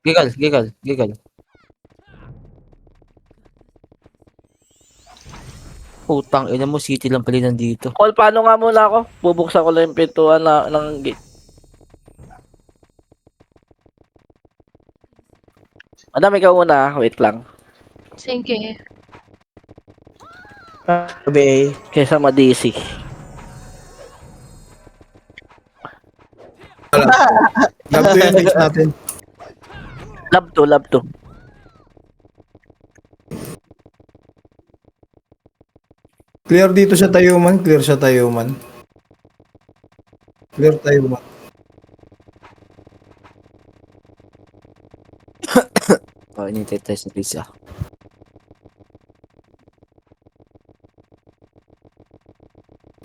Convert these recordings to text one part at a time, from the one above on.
Gigal, gigal, gigal. Putang ina mo, city lang pala nandito. Call, paano nga muna ako? Bubuksan ko lang yung pintuan ng gate. Madam, ikaw muna. Wait lang. Sige. Obey. Kesa ma-DC. Love to yan, next natin. Love to, love to. Clear dito sa Tayuman, clear sa Tayuman. Clear Tayuman. Oh, inintay tayo sa pizza.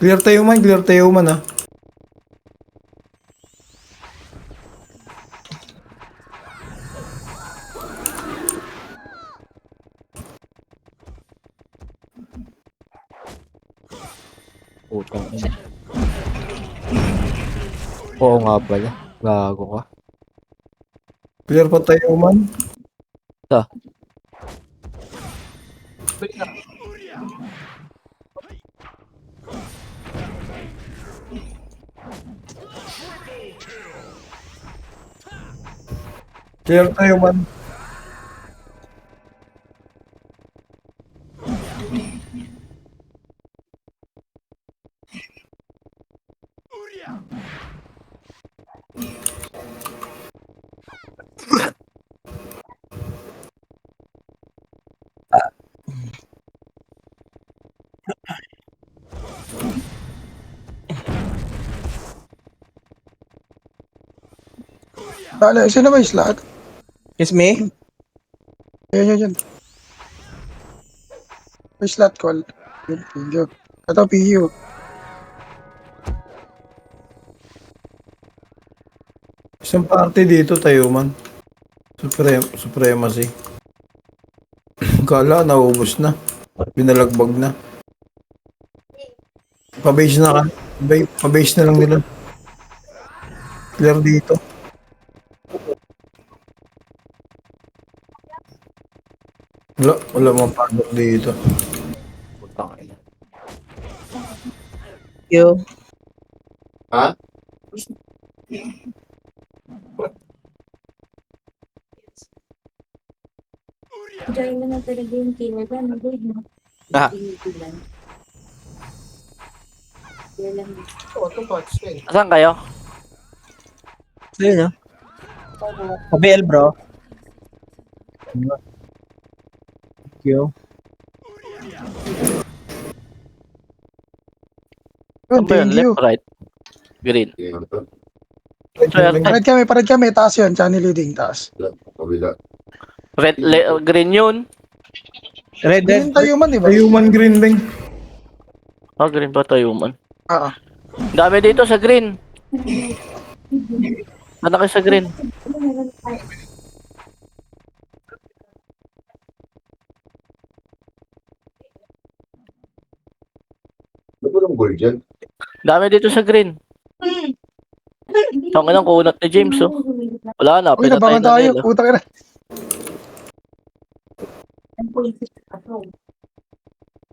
Clear Tayuman ah. Putang ina. Oo nga pala. Gago ka. Clear pa Tayuman. Ito. Clear Tayuman. Dali, sino ba yung slot? It's me? Yan. May slot call. Yun, thank you. Ito, PU. Isang party dito Tayuman. Supremacy. Kala, naubos na. Pinalagbag na. Pabase na ka. Pabase na lang nila. Clear dito. Wala mga padlock dito. Putang ina. You. Join mo na talaga yung keyword na nag-read mo. Ah. Saan kayo? Ayun, no? OBL, bro. Thank you. Yun, Saan ba yun? thank you. Left, right? Green. Parad kami, taas yun. Channel leading, taas. Green yun. Red, Yun tayo man, di ba? Tayuman Green Bank. Ah, green ba tayo man? Ah, Dami dito sa green. Ano kayo sa green? Ba't walang gold dyan? Dami dito sa green. Tangin ang kunat ni James, oh. Wala na, uy, pinatay nabangan na tayo. nila. Puta ka na.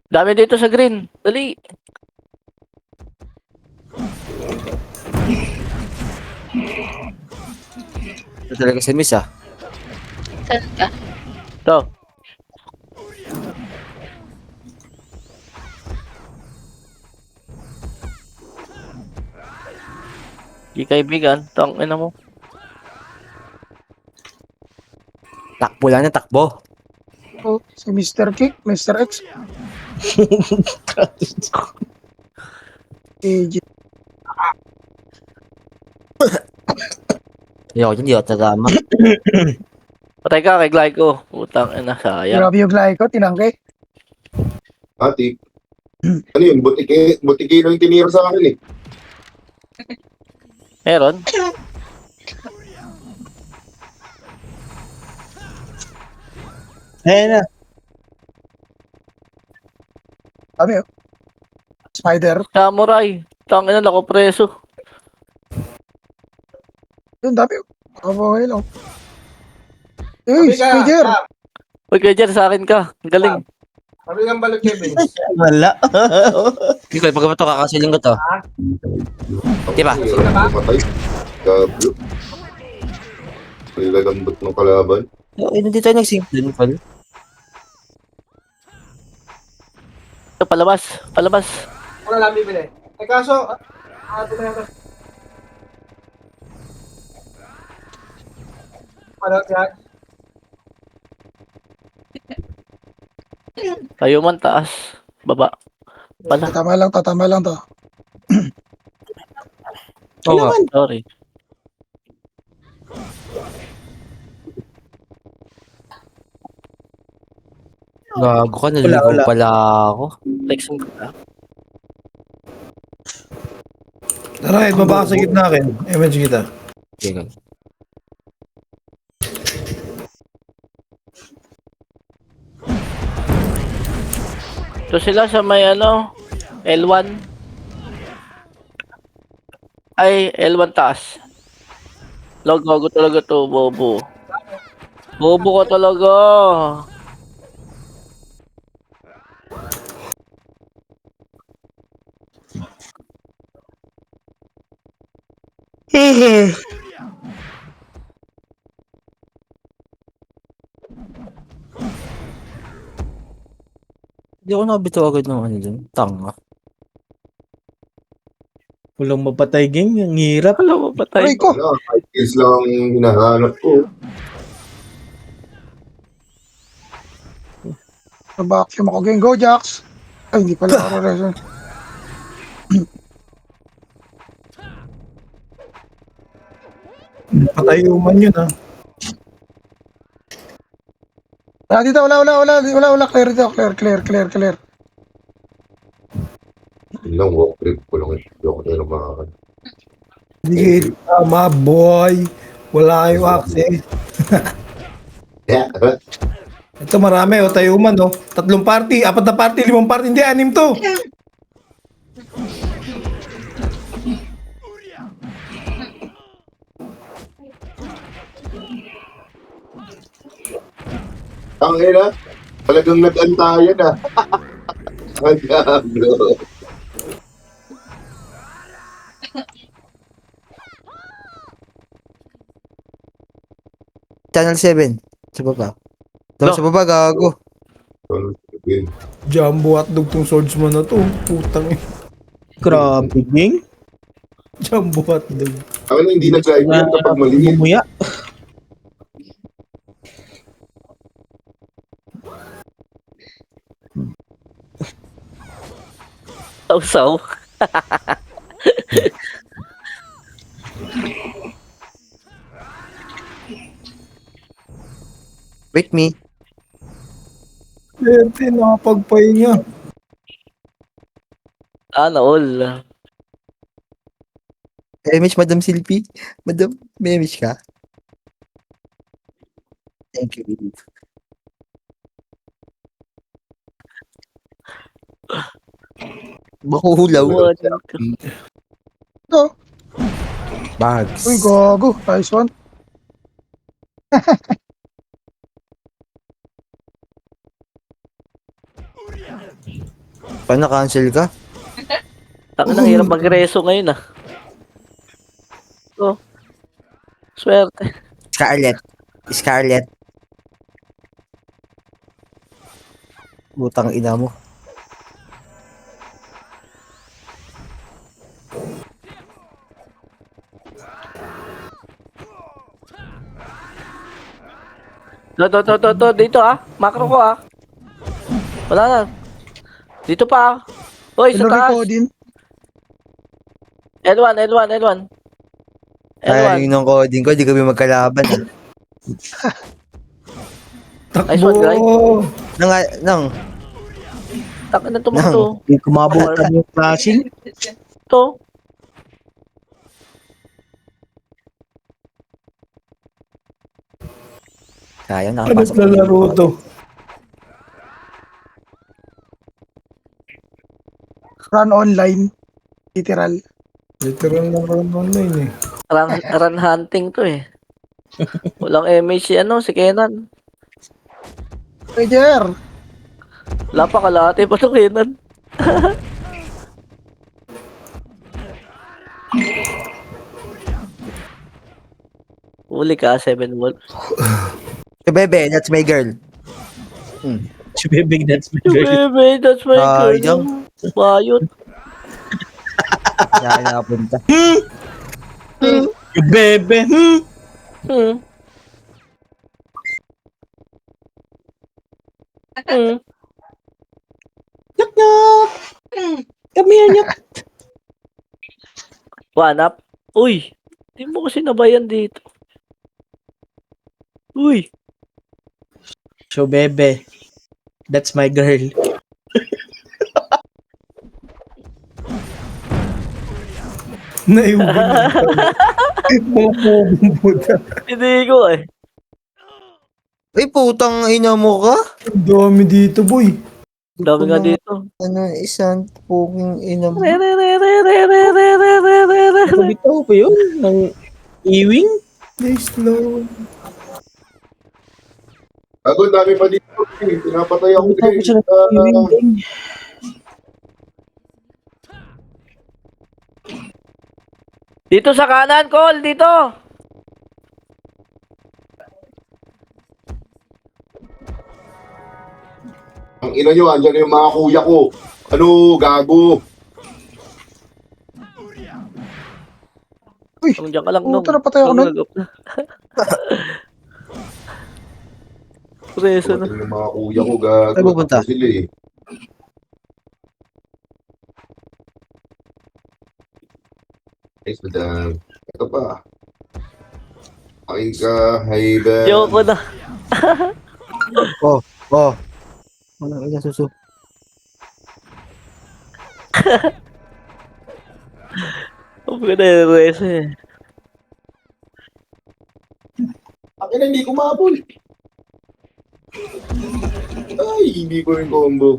Dami dito sa green. Dali. Ito talaga si Miss ah. Saan ka? Ito. Di kaibigan, tangin na mo. Takbo lang na takbo. Oh, si Mr. Kick, Mr. X. AJ. Ayoko dyan, di ako tagama. Patay ka kay Glyco. Putang ina, sayang. Grabe yung Glyco, tinangke. Ati. Ano yun? Butiki lang yung tinira sa akin eh. Meron? Ayun na. Dami, oh. Spider. Samurai. Tangin na, ako preso. Yun, dami, oh. Okay lang. Uy, Major. Uy, kaya dyan, sa akin ka. Ang galing. Wala. Ikaw, pag ito kakasiling ko to. Di ba? Matay. Gabi. Nilalambot ng kalaban. Hindi tayo nag-simple, pal. Ito, palabas. Palabas. Wala lang bibili. Eh kaso, tumayan ka. Ano yan? Tayo man, taas. Baba. Pala. Tatama lang to. Oo nga. Sorry. Gago ka, naliligaw Wala. pala ako. Flexing ko na. Tara, Ed, baba ka sa gitna akin. Image kita. Okay, gan. So sila sa may ano, L1. Ay, L1 taas. Gago talaga to, bobo. Bobo ka talaga. Hindi ako nabito agad ng ano dun. Tanga. Walang mapatay, gang. Ang hirap. Alam mo, patay. Aray ko. Wala, 5 kills lang ang hinahanap ko. Nabakyum ako, gang. Go, Jax. Ay, hindi pala ako reason. Patay human yun, ha. Dito, wala. Clear. Yun lang, walk trip ko lang. Hindi ako nila makakad. Hindi tama, boy. Wala kayong access. Yeah. Ito marami, o tayo human, o. 3 party, 4 na party, 5 party. Hindi, 6 to. Ang ina, talagang nag-antayan ah. Ang diablo. Channel 7. Sa baba. Daw No. sa baba, gago. Win. Jumbo hotdog tong swordsman na to. Putang ina. Grabe, gang. Jumbo hotdog. Ako na hindi nag-live yan kapag maliit. Umuya. Sausaw. Wait me. Pwede, nakapagpahinga. All. Image, Madam Silpi. Madam, may image ka? Thank you. Makuhulaw. Ito. Bags. Uy, gago. Nice one. Paano cancel ka? Taka nang hirap mag-reso ngayon ah. Oh. Swerte. Scarlett. Butang ina mo. To. Dito ah. Macro ko ah. Wala na. Dito pa ah. Uy, sa Ano taas. ko din? L1. Ay, yung coding ko, di kami magkalaban. Nice one, Gray. Takbo! Nang, Taka na tumato. Hindi kumabutan yung flashing. Ito. sayang Ano nakapasok. na laro to? Run online. Literal. Literal na run online eh. Run hunting to eh. Walang MA si si Kenan. Ranger! Wala pa kalahati pa to Kenan. Huli ka, 7 wolf. Si Bebe, that's my girl. Si Bebeng, that's my girl. Bebe, that's my girl. Sayang. Bayot. Saan nakapunta? Si Bebe, Hmm. Hmm. Nyak, nyak. Come here, nyak. One up. Uy, di mo kasi nabayan dito. Uy, So, Bebe, that's my girl. Naiuwi na. Mga pupunta. hindi ko eh. Ay, putang ina mo ka? Ang dami dito, boy. Dami nga dito. Ano, isang puking ina mo. Bitaw pa yun ng iwing. Stay slow. Gago, ang dami pa dito. Pinapatay ako Bitaw pa siya ng iwing. Ding. Dito sa kanan, Col, dito. Ang ina nyo, andyan na yung mga kuya ko. Ano, gago. Diyan ka lang nung. Puta, napatay ako nun. Preso na. Andyan yung mga kuya ko, gago. Saan pupunta? Sila eh. Nice, madam. Ito pa. Aking ka, hi, Ben. Yoko na. Oh. Walang ina suso. Ang ganda yung preso eh. Akin na, hindi kumabol. Ay, hindi ko rin combo.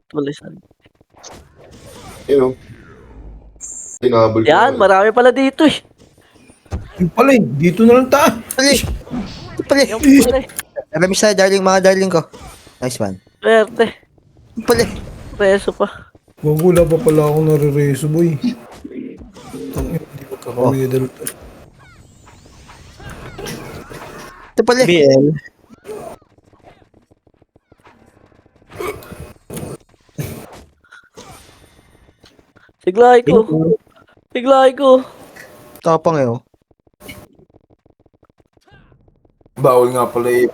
Tulisan. Yun o. Tinabol ko. Yan, marami pala dito eh. Yung pala eh, dito na lang tayo. Pali! Pali! Yung pala eh. Remiss na, darling, mga darling ko. Nice one. Swerte. Pali! Preso pa. Wala pa pala ako nare-reso, boy. Tangin, hindi ko kakamedal. Ito pali! BL. Siglay ko. Siglay ko. Tapang eh, oh. Bawal nga pala eh.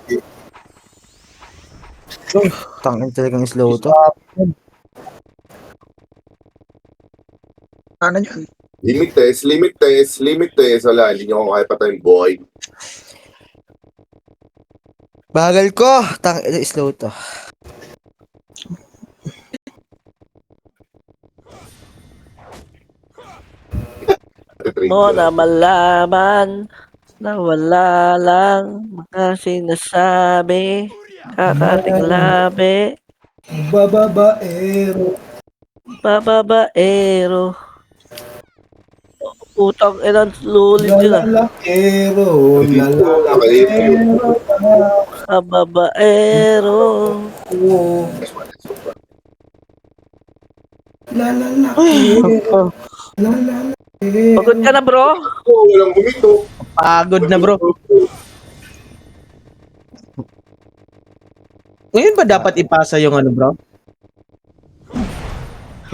Tangin talagang slow to. Ano yun? Limit test, limit test, limit test. Wala, hindi nyo ako kaya patayin, boy. Bagal ko! Tangin, slow to. Mo na malaman na wala lang mga sinasabi. Kakating labi. Bababaero. Bababaero. Utang ilan lulit sila. Lalalaero. Lalalaero. Bababaero. Lalalaero. Lalalaero. Pagod ka na bro? Oh, walang bumito. Pagod na, bro. Ngayon ba dapat ipasa yung ano, bro?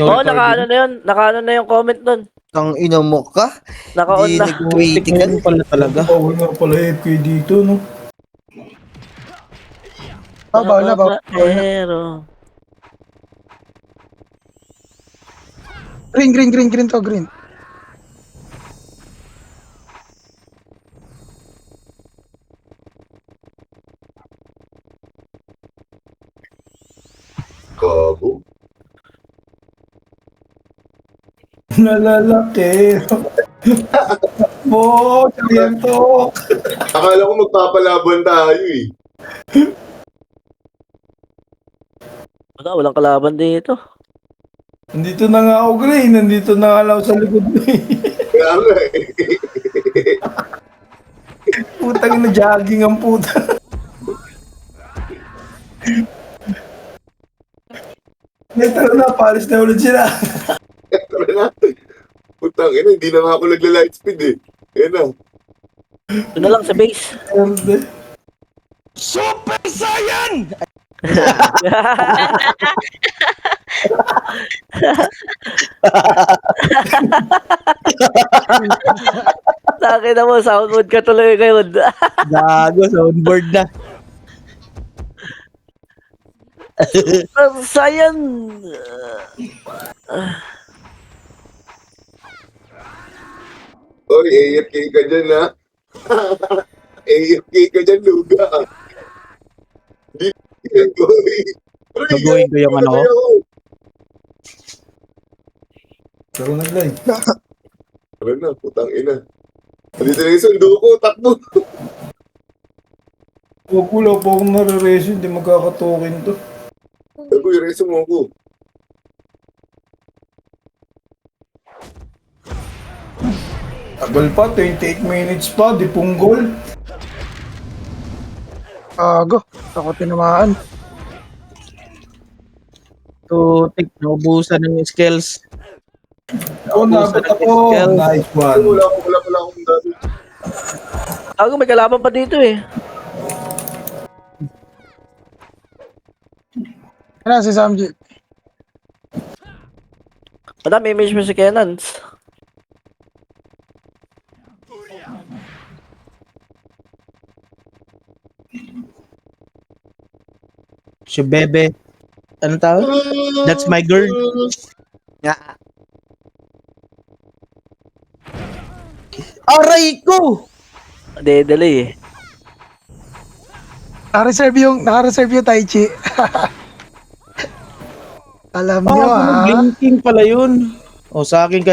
Yung Oo, recording? nakaano na yun. Nakaano na yung comment nun. Tang ina mo ka? Naka-on Di na. nag-waiting ka. Ngayon pala talaga. Bawal nga pala FK dito, no? Bawal na, bawal. Bababaero. Green to, green. Gago. Lalalaero. Mo, to. Akala ko magpapalaban tayo eh. Walang kalaban dito. Nandito na nga ako, Gray. Nandito na nga ako sa likod mo eh. Kaya nga eh. Putang ina, jogging ang puta. Tara na, palis na ulit sila. Tara na. Putang ina, hindi na nga ako nagla-light speed eh. Ayan na. Ito na lang sa base. Sakin na mo, soundboard ka tuloy ngayon. Gago, soundboard na. Sayan! Oy, AFK ka dyan ha. AFK ka dyan, luga. Hindi ka going. Gagawin ko yung ano ko. Pero nag-live. Ano na, putang ina. Dito na yung sundo ko, takbo. Huwag ko lang po akong nare-resin, hindi magkakatokin to. Tago, i-reso mo ako. Tagal pa, 28 minutes pa, di punggol. Ago. Ako tinamaan. Tutik, naubusan ng skills. Ako nabot ako. Nice one. Wala akong dami. Ako may kalaban pa dito eh. Ano si Samji? Madami image mo si Kenans. Si Bebe. Ano tawag? That's my girl. Aray ko! Dedali eh. Naka-reserve yung Tai Chi. Alam nyo Blinking pala yun. O, sa akin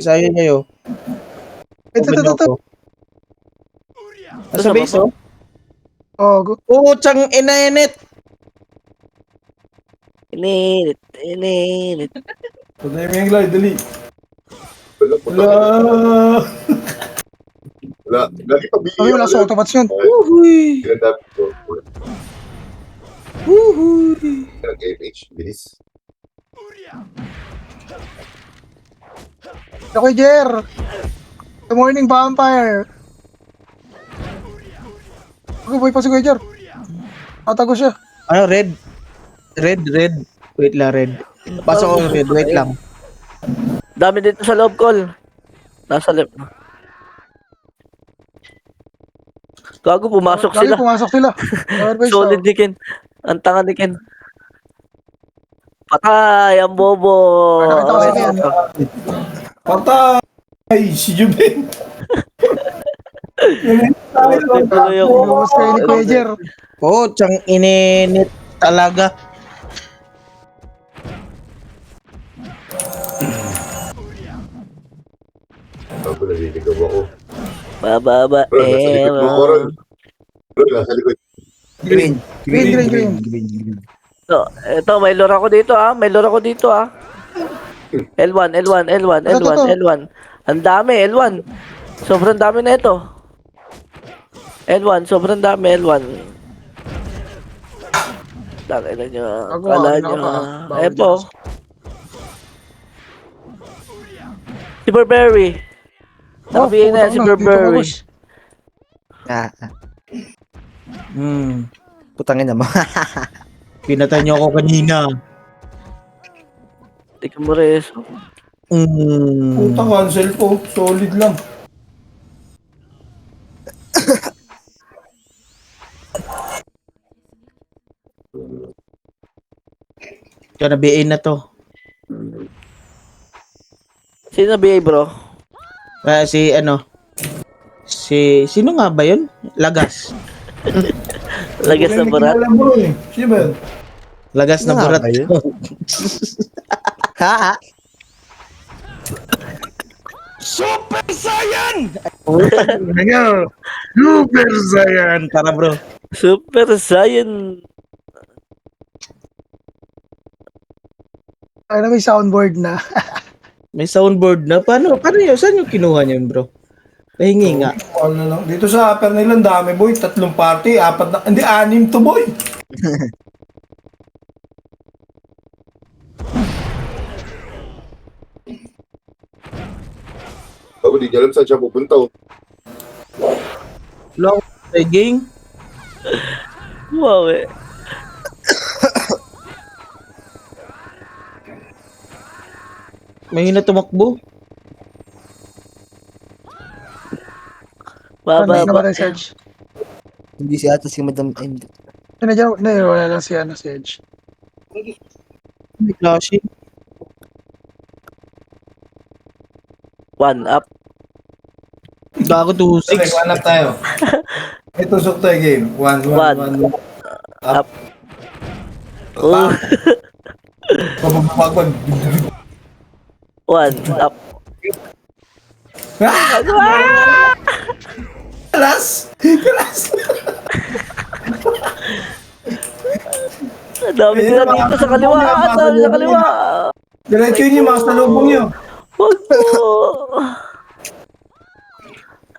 sa akin kayo. Ito. Nasa base, oh. Ago. Putsang inainit. Ininit. Patay mo yung glide, dali. Wala. Lagi pa Sabi wala sa automats yun. Uhuy. Ginadami ko. Uhuy. Nag-MH, bilis. Ako, Jer. Good morning, vampire. Okay, boy pa si Kuya Jer. Atago siya. Ano, red? Red. Wait lang, red. Pasok ko red, wait lang. Dami dito sa loob call. Nasa left. Gago, pumasok Lagi sila. pumasok sila. Overbase, Solid ni Ken. Ang tanga ni Ken. Patay ang bobo. Nakita ko si Ken. Patay! Si Juben. Tuloy yung Lumabas kayo ni Kuya Jer. Putsang ininit talaga. Ako, naliligaw ako. bababa. Bro, nasa likod mo ko, Ron. Bro, nasa likod. Green. Ito, may lure ako dito ah. L1. Ang dami, L1. Sobrang dami na ito. L1. Takay na nyo. Kala nyo. Epo. Si Burberry. Nakabihin na yan si Burberry. Putangin naman. Pinatay niyo ako kanina. Tika mo res. Puta, cancel po. Solid lang. Kaya nabiin na to. Sino BA bro? Sino nga ba yun? Lagas. Lagas na barat. Alam mo eh. Sino ba yun? Lagas na Nga burat. ba yun? Ha? Super Saiyan! Tara bro. Super Saiyan. Ay na may soundboard na. May soundboard na. Paano yun? Saan yung kinuha niyan bro? Pahingi nga. Ano lang. Dito sa upper nila, ang dami boy. 3 party, 4 na. Hindi, 6 to boy. Bago di niya alam saan siya pupunta. Oh. Long pegging. Wow eh. Mahina tumakbo. Baba, Ano ba tayo, Serge? Hindi si ata si Madam M. Nandiyan, wala lang si Edge. May clashing. 1 up. Bago Sige, 2-6. 1 up tayo. May tusok tayo game. 1, 1, 1. Up. Oh, Pababagwag. 1 up. Kalas! Kalas! Ang dami nila dito sa kaliwa. Ang dami sa kaliwa. Diretso yun yung mga salubong nyo. Huwag po.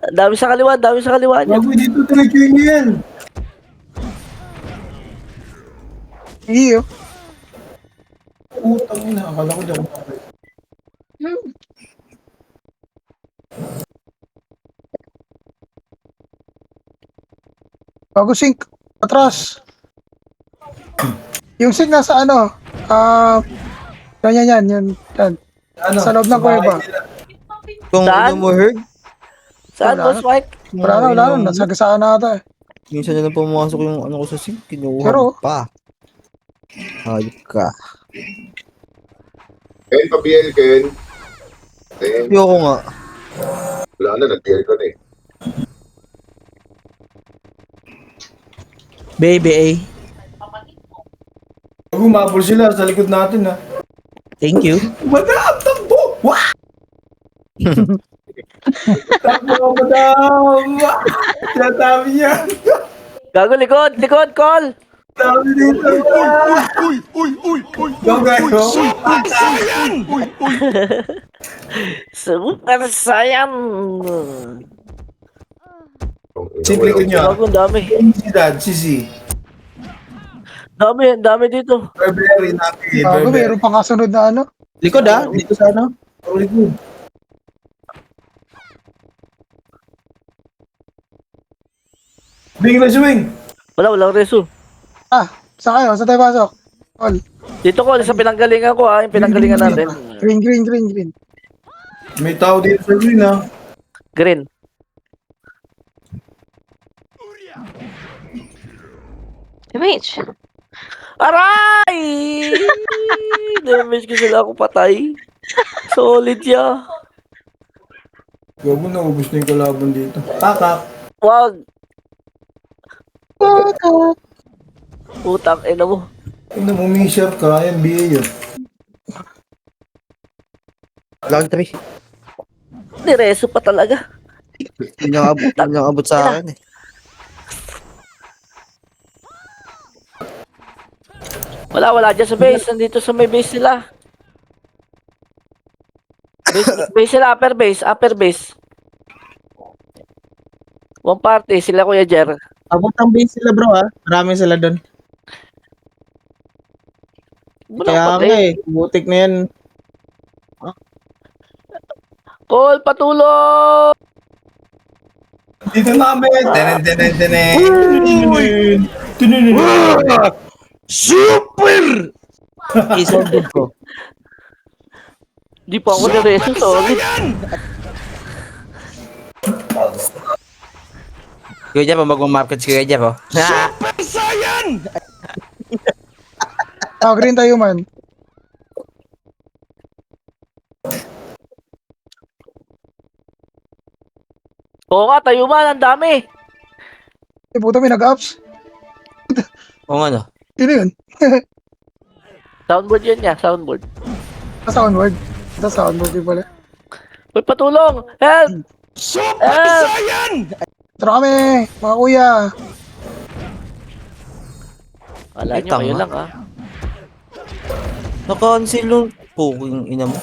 Ang dami sa kaliwa. Ang dami sa kaliwa niya. Bago dito, diretso yun yan. Iyo. Utang ina, akala ko di ako makakaya. Bago sync. Atras. Yung sync nasa ano? Yan. Ano? Sa loob ng bahay kuweba. nila. Kung Saan? ano mo heard, Saan, Wala. Boss Mike? Wala na. Nasagasaan na ata eh. minsan na lang pumasok yung ano ko sa sink, kinuha Pero- pa. Hayop ka. Ken, pa-BL, Ken. Ken, Ayoko nga. wala na, nag-BL ka na eh. Baby A. Pag umabol sila sa likod natin ha. Thank you. Madam, takbo! Wah! Takbo, madam! Sinasabi niya. Gago, likod! Likod, call! Sabi dito. Go, guys. Super Saiyan! Simple ko nyo. Gago, ang dami. Si Dad, si. Dami dito. Very happy. Bago meron pang kasunod na ano. Likod ah. Dito sa ano. Very good. Swing na swing. Walang reso. Saan kayo? Saan tayo pasok? All. Dito ko, sa pinanggalingan ko yung pinanggalingan natin. Green. May tao dito sa green ha. Green. Mage. Aray! Damage ko sila ako patay. Solid ya. Gago na, ubus na yung kalaban dito. Takak. Wag. Utang ina mo. Ina mo, share ka. NBA yun. Lang 3. Nireso pa talaga. Yun yung abot sa akin eh. Wala dyan sa base. Nandito sa may base sila. Base sila, upper base. One party, sila Kuya Jer. Abot ang base sila bro ah. Marami sila doon. Kaya nga eh. Butik na yan. Call, patulong! Dito namin. Tenen. Super! Isolded ko. Di pa ako nireso, solid. Kuya Jeff, mag-market si Kuya Jeff, oh. Green tayo man. Oo nga, tayo man, ang dami. Puta may nag-ups. Kung ano. Yun yun. Soundboard yun niya, soundboard. Soundboard. Ito soundboard din pala. Uy, patulong! Help! Help! Tara kami, mga kuya. Wala Ay, nyo, tama. kayo lang ah. Naka-cancel yung puking ina mo.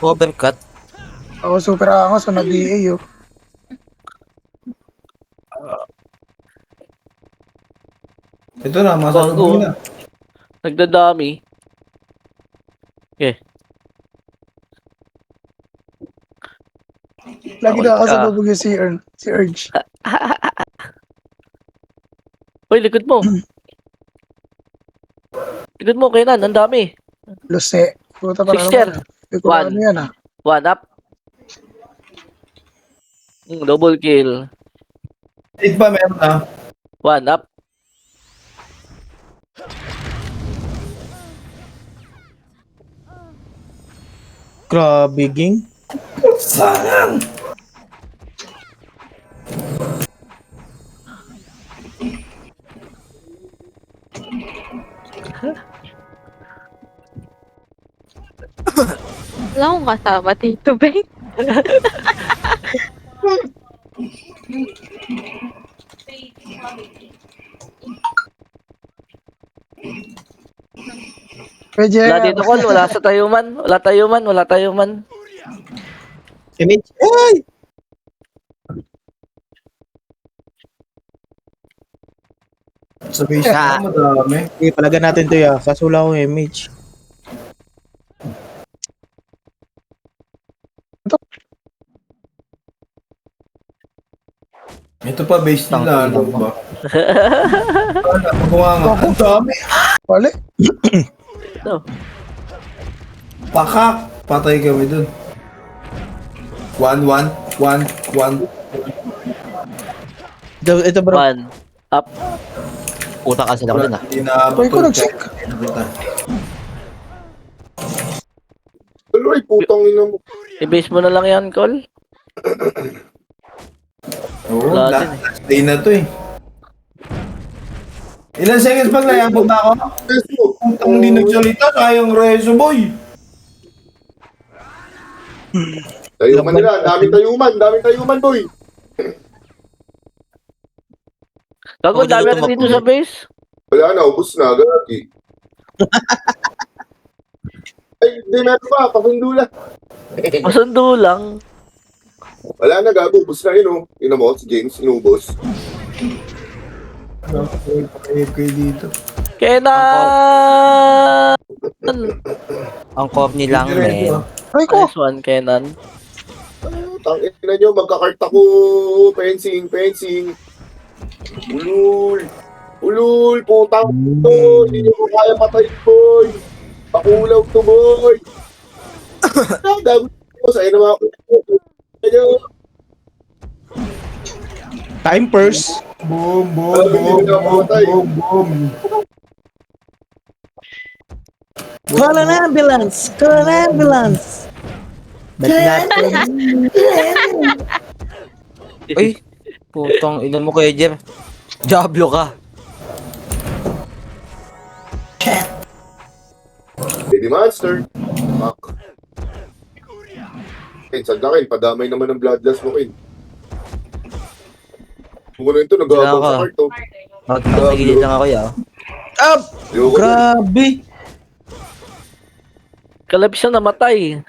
Overcut. Ako super angos, so nag-EA oh. Ito na, masalubong na. Nagdadami. Lagi Ako na ako ka. sa babag si Urge. Uy, likod mo. Likod mo, Kenan. Ang dami. Luse. Puta pa Sixter. One. Ano yan ah. One up. Double kill. 8 ba meron na? One up. Grabe, ging. Sayang. Wala akong kasama dito, babe. Pwede Wala dito, Col. Wala sa tayuman. Wala tayuman. Wala tayuman. Image. Ay! Sa base na, madami. Sige, palagan natin to ya. Kaso wala akong image. Ito pa base nila, ano ba? Wala, magawa nga. Ang dami. Wala. Ito. Pakak. Patay kami dun. 1, 1, 1, 1. Ito bro. One up. Puta kasi ako dun ah. Uy, ko nag-check. Tuloy, putang ina mo. I-base mo na lang yan, Col. Oo, Wala last day na to eh. Ilan seconds pag nayabot na ako? Yes, mo. Kung hindi nagsalita, sayang reso boy. Tayuman nila. Daming tayuman, boy. Gago, Ako dami dito na dito sa base. Wala na, ubus na. Gagi. Ay, di meron pa. Pasundo lang. Masundo lang. Wala na, gago. Ubus na yun, oh. Yun mo, si James, inubos. Pakayag kayo dito. Kenan! Ang corny lang, men. Ay ko. Nice one, Kenan. Tangin na nyo, magkakart ako. Fencing. Ulul, putang to. Hindi nyo ko kaya patay, boy. Pakulaw to, boy. Gago ko, sa'yo na mga kaya. Time purse. Boom, boom, boom, boom, boom, boom. Call an ambulance! Call an ambulance! But not Ay, putang ina mo kay Jer. Diablo ka. Baby monster. Fuck. Ken, saan ka, Ken? Padamay naman ng bloodlust mo, Ken. Kung ano ito, nag-aabang sa cart, oh. Magpapagilid lang ako ya. Up! Ayoko na. Grabe! Kalabis na namatay.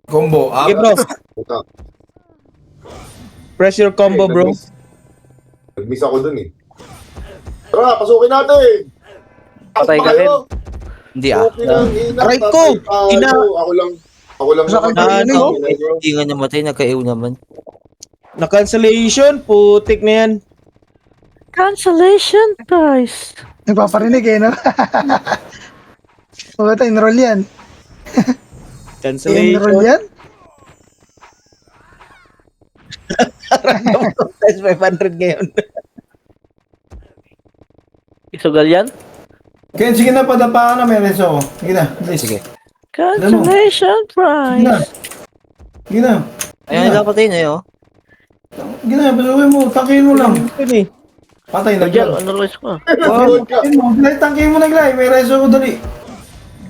Combo, Okay bro, Puta. press your combo Eh, bro. Nag-miss ako dun, eh. Tara, pasukin natin! Patay ka, Ken. Hindi ah. Okay lang, ina. Aray ko! Ina! Ako lang Sa akin, naman. ano yun, Hindi nga namatay, nagka-ew naman. Na-cancellation, putik na yan. Cancellation price. Nagpaparinig eh, no? Puta, enroll yan. Enroll Cancellation. yan? That's 500 ngayon. Isugal yan? Ken, sige na, padapa ka na, may reso ako. Sige na, please. Sige. Cancellation Sige na. price. Sige na. Ayan, dapat yun eh, oh. Sige na, pasukin mo, tangkihin mo lang. Yun eh. Patay na Nagyan, dyan. ano risk ko? Tangkihin mo, tangkihin mo na, Glay. May reso ko dali.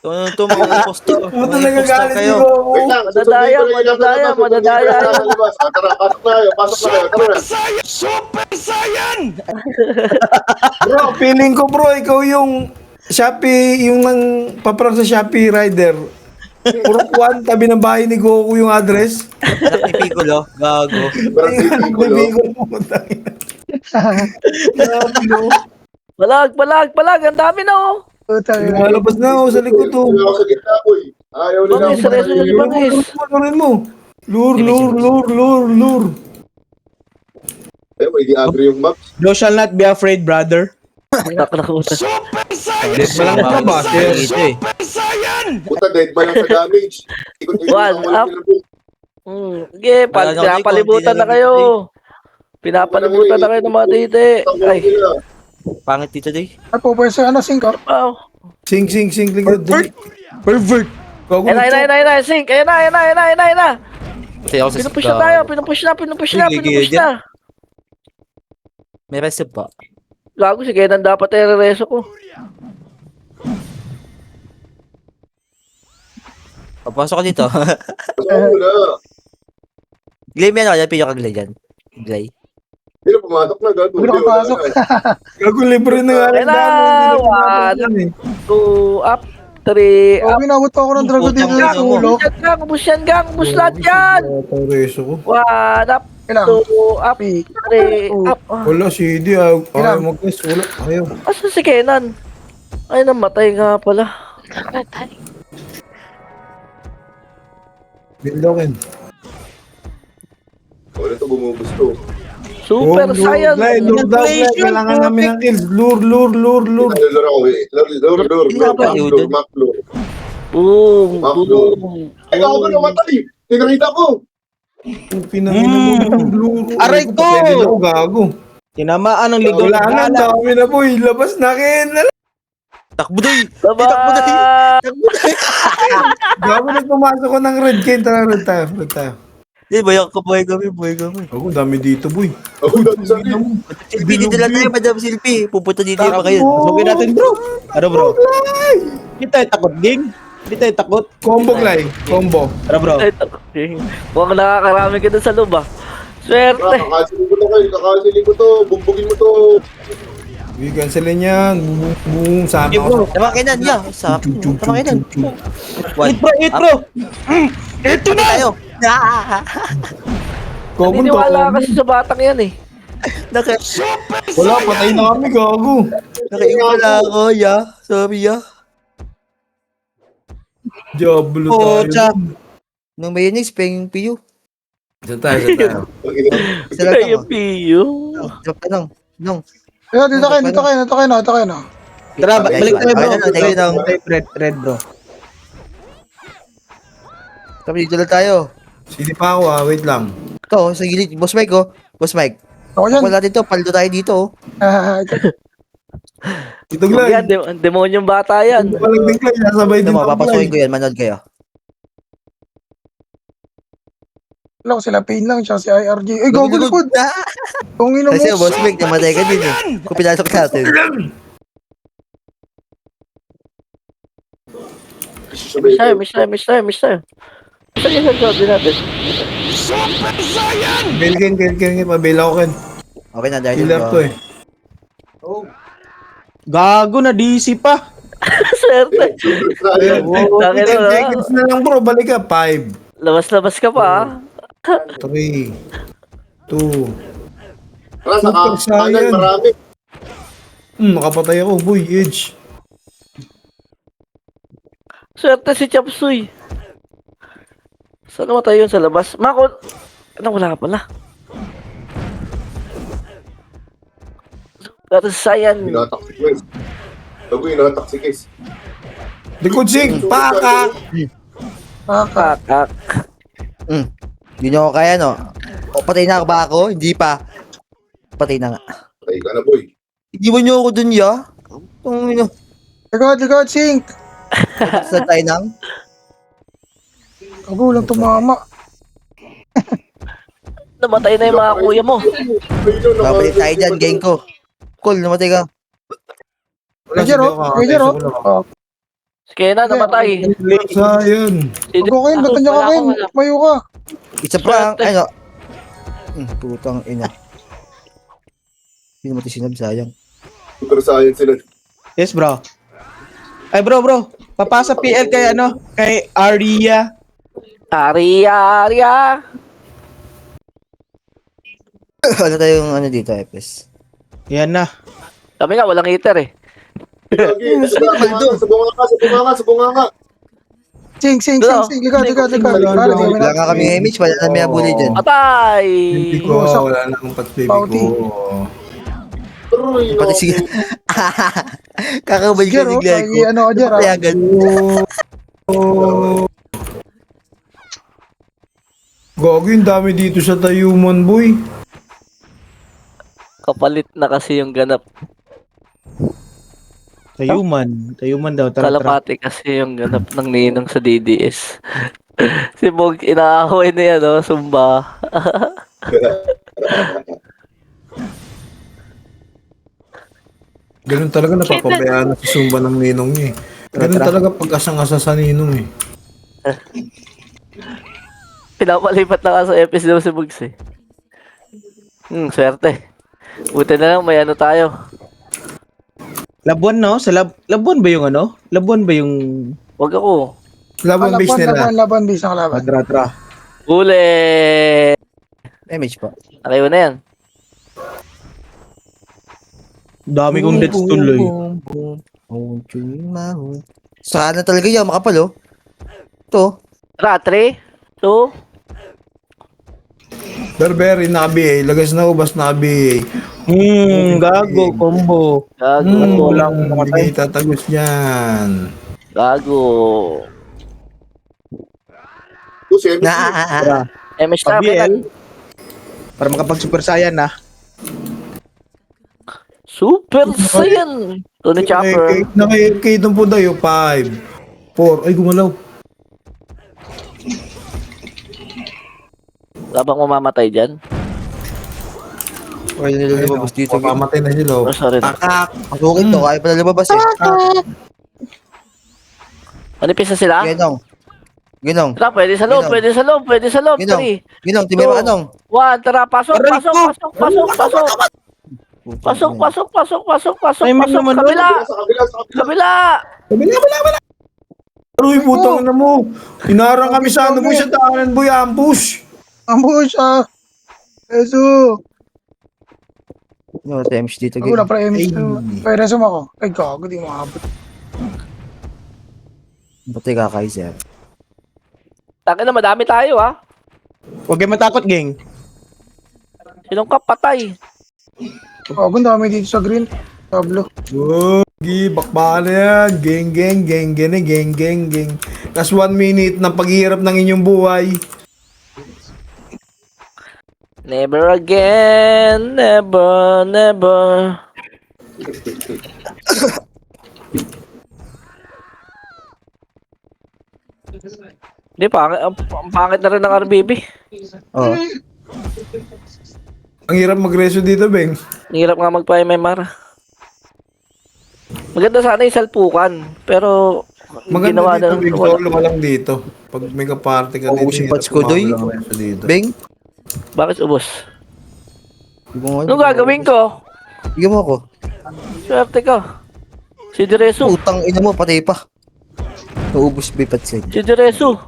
Ito mga impostor. Puta Mga impostor nagagalit kayo. si Goku. Wait lang, Madadaya, susundin ko lang yung madadaya, nasa labas, madadaya. susundin ko lang yung nasa labas. Tara, pasok na kayo, tara na. Bro, feeling ko bro, ikaw yung Shopee, yung nang paprang sa Shopee rider. Puro kuwan, tabi ng bahay ni Goku yung address. Anak ni Piccolo. Gago. Parang Ayun, Piccolo. bibigol mo putang ina. Grabe, no? Palag, ang dami na oh. Putang ina. Lumalabas na ako sa likod to. Wala ako sa gitna, boy. Ayaw nila Bangis, ako. reso si Bangis. Lurin mo. Lure. Eh, may di-agree yung maps. Thou shall not be afraid, brother. Nakuta. Dead pa lang ito ba? Dito eh. Puta, dead ba lang sa damage? Ikot-ikot One lang, walang up. pinabot. Sige, pinapalibutan na kayo. Pinapalibutan na kayo ng mga titi. Ay, Pangit dito day. Ay, po pwede ano, sink ah. wow. Sing, likod. Pervert. Goku, Ayun, sink. Ayun na. Kasi ako sa Pinupush na tayo, pinupush na. May recipe pa. Gago, sige, nang dapat ay reso ko. Papasok ko dito. Pasok mo na. Glay mo yan ako. Yan, pinyo ka glay dyan. Glay. Hindi na pumatok na, gago. Hindi nakapasok. Goku, libre na nga. Ayun na, one, two, up, three, Oh, up. binabot pa ako ng dragon dito Putang sa ina mo. ulo. Ubus lahat yan. Reso ko. One, up, Kailang. two, up, three, up. Wala, si Idi. Ayaw mag-guess. Wala. Ayaw. Asa si Kenan? Ay, namatay nga pala. Patay. Bildokin. Wala to, bumubos to. Super Saiyan. Lure daw, Glay. Kailangan namin ng kills. Lure. Lure ako eh. Lure, map lure. Boom, Upload. boom. Ay, ako ba namatay? Tinakita ko. Pinangin mo yung lure. Aray ko! Pwede na ako, gago. Tinamaan ng ligaw Wala na na, bala. dami na boy. Labas na Ken. Takbo day. Bye-bye! Gago na pumasok ko ng red Ken. Tara, red tayo. Hindi, bayak ko. Buhay kami. Ako, dami dito boy. Ako dati sa akin. Silpi, dito lang tayo, Madam Silpi. Pupunta dito yung mga kayo. Pasukin natin, bro. Ano, bro? Hindi tayo takot, ging. Hindi tayo takot. Combo Glay. Combo. Ano, bro? Ay, mukhang nakakarami ka dun sa loob ah. Swerte. Kakasilin ko to kayo. Kakasilin ko to. Bugbugin mo to. Uy, cancelin yan. Boom. Sama ako. Tama kayo nan, ya. Tama kayo nan. Eat, bro. Eat, bro. Ito na! Tayo. Common to. Naniniwala kasi sa batang yan eh. Wala, patay na kami, gago. Nakaiwala ako, ya. Sorry, ya. Diablo Oh, tayo. chap. Nung mayonnaise, penging piyo. Isa tayo. Isa lang Ay, ako. piyo. Drop ka lang. Nung. Ayun, dito kayo na. Tara, balik tayo, bro. Tayo lang. Red, bro. Kami dito lang tayo. Sili pa ako wait lang. Ito, sa gilid. Boss Mike, oh. Boss Mike. Ako yan. Wala dito, paldo tayo dito, oh. Ito Huwag Glay. yan, demonyong bata yan. Walang din Glay, nasabay Ito din mo, ako, papasukin Glay. ko yan. Manood kayo. Wala ko sila pain lang, tsaka si IRG. Ay, gago likod. Kung ino Kasi, mo. Boss Mike, namatay ka din, eh. Kung pinasok natin. Mister. Saan yung sasabi natin? Bail Ken. Pabail ako Ken. Okay na, dahil Killer to eh. Gago na DC pa. Swerte. Tangin mo, 10 seconds na lang bro, balik ka. 5, Labas ka pa ah. 3, 2. Tara, Super kanan, Saiyan. marami. Nakapatay ako, boy. Edge. Swerte si Chapsuy. Saan namatay yun sa labas? Mako, wala pala. Pero Saiyan. Hinatak si Kes. Sabi, hinatak si Kes. Likod sing, paka. Kakak. Hindi nyo ako kaya, no? O, patay na ba ako? Hindi pa. Patay na nga. Patay ka na, boy. Iwan nyo ako dun, ya? Itong, Likod, sink. sa tayo nang. Gago lang tumama. Namatay na yung mga kuya mo. Babalik tayo dyan, gang ko. Cool, namatay ka. Wala, Major, sige oh. ako, Major, ayos oh. ako lang. Oh. Si Kena namatay. Sayang. Huwag ko kayo, ba't nandiyan ka kayo? Mayo ka. It's a prank. Ano? Putang ina. Hindi naman ito sinab, sayang. Super science sila. Yes, bro. Ay, bro. Papasa PL kay ano? Kay Aria. Aria. Ano tayong ano dito, Epes? Yan na. Kami nga, walang heater eh. Sa bunganga. Sing. Liga. Wala nga kami image, wala na may abuli dyan. Patay! Baby ko, wala na akong pats baby Pauti. ko. Aroy, Pati sige. Kakabalik ka Jero, bigla ko. ano ka dyan, Kaya ganun. Gago, yung dami dito sa Tayuman, boy. Kapalit na kasi yung ganap. Tayuman daw. Tara. Kalapati kasi yung ganap ng ninong sa DDS. Si Bog, inaahaway na yan, oh, Sumba. Ganun talaga napapabayaan na sa sumba ng ninong niya eh. Ganun talaga pag-asang-asa sa ninong eh. Pinapalipat na ka sa episode si Bugs eh. Swerte. Buti na lang, may ano tayo. Labuan, no? Labuan ba yung ano? Labuan ba yung... Wag ako. Laban base nila. Laban, base ang laban. Tara. Uli! Image pa. Nakayo na yan. Dami kong deaths tuloy. Saan na talaga yan, makapal oh. Ito. Tara, 3, 2, Berberry na BA, lagas na ubas na BA. Gago, combo. gago. Walang hindi tatagos niyan. Gago. Siyempre, MS na, PL. Para makapag Super Saiyan na. Super Saiyan! Tony Chopper. Naka-8K doon po tayo, 5, 4, ay gumalaw. Labang mamamatay dyan. Kaya nila lumabas dito. Papamatay na sila. Oh, sorry na. Masukit to, kaya pala lumabas eh. Manipis na sila? Ginong. Tara, pwede sa loob. Ginong. 3, Ginong, tibay ba anong? 1, tara, pasok. Pasok. Ay, may naman doon. Kabila! Aroy, putang na mo. Inarang kami sa ano mo sa daanan, boy, ambush. Ambush ah. Eso. No, TMS dito. Wala para MS. Kaya resume ako. Ay, gago, di makabot. Pati kakay sir. Taka na, madami tayo ha. Huwag kayo matakot, gang. Sinong kapatay? Gago, ang dami dito sa green. Tablo. Gi, bakbakan na yan. Geng. Last 1 minute ng paghihirap ng inyong buhay. Never again, never. Hindi, ang pangit na rin ng RBB. Oo. Ang hirap magreso dito, Beng. Ang hirap nga magpa-MMR. Maganda sana yung salpukan, pero ginawa Maganda na dito, Beng. Solo ka lang dito. Pag may kaparty ka dito. Ubusin pats ko, Doy. Beng? Bakit ubos? Anong Anong gagawin ko? Bigyan mo ako. Swerte ka. Si Direso. Utang ina mo, patay pa. Naubos ba yung patsin? Si Direso.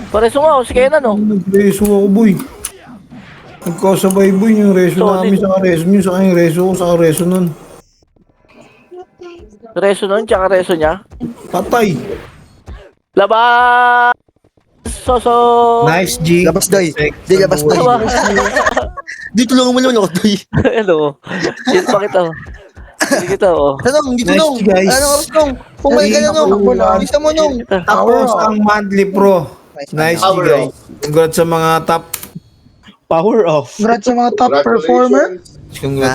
Pareso nga, si Kenan no? Nagreso ako, boy. Nagkasabay, boy, yung reso Solid. namin sa reso niyo, sa aking reso ko, sa reso nun. Reso nun, tsaka reso niya. Patay. Labas! Soso! Nice, G. Labas, Doy. Di, labas, Doy. Dito lang mo naman ako, Doy. Hello. Dito pa kita. Dito kita, oh. Tanong, dito Nice, nung. guys. Ano oras nung? Pumay ka na nung. Bisa mo nung. Tapos ang monthly pro. Nice, G, guys. Congrats sa mga top. Power off. Congrats sa mga top performer. congratulations. Congrats.